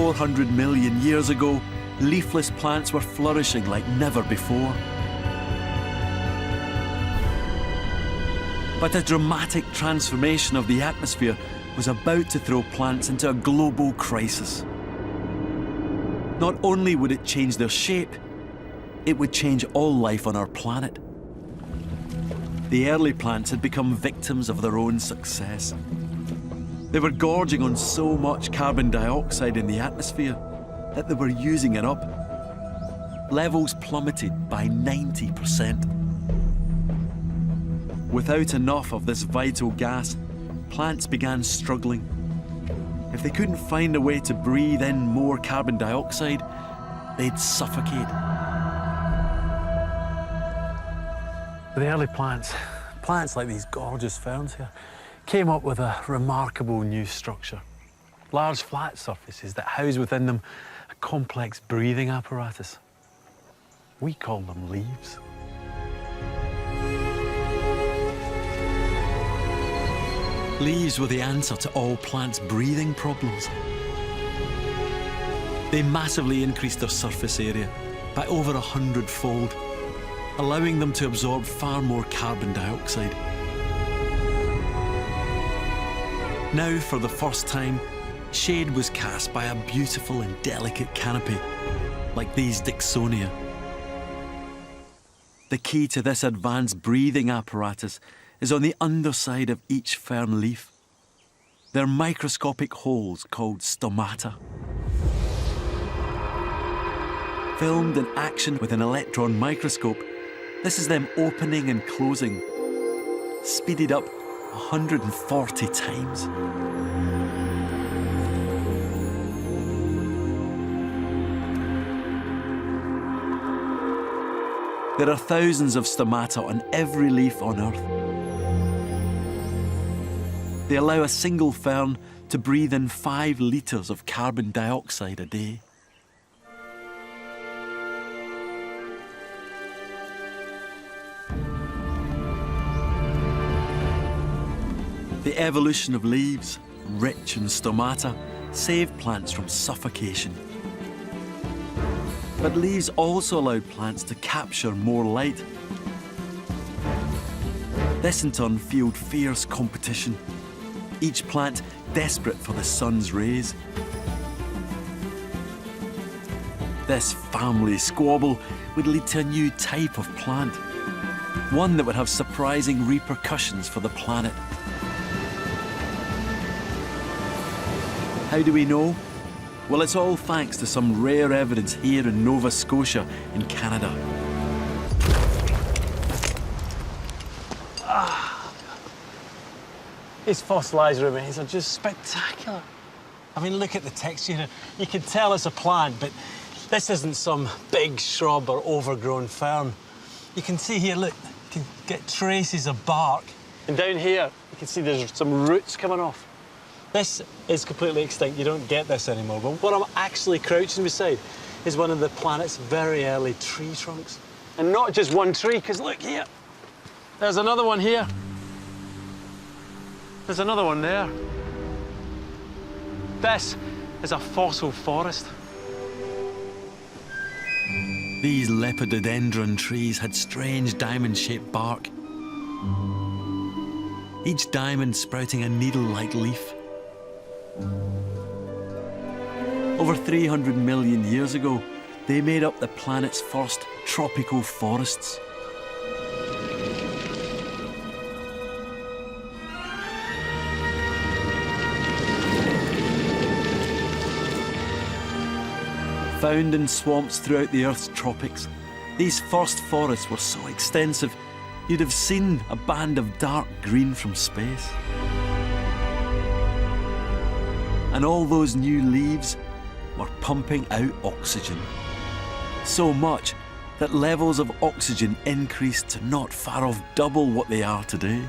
400 million years ago, leafless plants were flourishing like never before. But a dramatic transformation of the atmosphere was about to throw plants into a global crisis. Not only would it change their shape, it would change all life on our planet. The early plants had become victims of their own success. They were gorging on so much carbon dioxide in the atmosphere that they were using it up. Levels plummeted by 90%. Without enough of this vital gas, plants began struggling. If they couldn't find a way to breathe in more carbon dioxide, they'd suffocate. The early plants like these gorgeous ferns here, came up with a remarkable new structure. Large flat surfaces that house within them a complex breathing apparatus. We call them leaves. Leaves were the answer to all plants' breathing problems. They massively increased their surface area by over 100-fold, allowing them to absorb far more carbon dioxide. Now, for the first time, shade was cast by a beautiful and delicate canopy, like these Dicksonia. The key to this advanced breathing apparatus is on the underside of each fern leaf. They're microscopic holes called stomata. Filmed in action with an electron microscope, this is them opening and closing, speeded up 140 times. There are thousands of stomata on every leaf on Earth. They allow a single fern to breathe in 5 litres of carbon dioxide a day. The evolution of leaves, rich in stomata, saved plants from suffocation. But leaves also allowed plants to capture more light. This in turn fueled fierce competition, each plant desperate for the sun's rays. This family squabble would lead to a new type of plant, one that would have surprising repercussions for the planet. How do we know? Well, it's all thanks to some rare evidence here in Nova Scotia in Canada. These fossilised remains are just spectacular. I mean, look at the texture here. You can tell it's a plant, but this isn't some big shrub or overgrown fern. You can see here, look, you can get traces of bark. And down here, you can see there's some roots coming off. This is completely extinct. You don't get this anymore. But what I'm actually crouching beside is one of the planet's very early tree trunks. And not just one tree, because look here. There's another one here. There's another one there. This is a fossil forest. These lepidodendron trees had strange diamond-shaped bark, each diamond sprouting a needle-like leaf. Over 300 million years ago, they made up the planet's first tropical forests. Found in swamps throughout the Earth's tropics, these first forests were so extensive, you'd have seen a band of dark green from space. And all those new leaves were pumping out oxygen. So much that levels of oxygen increased to not far off double what they are today.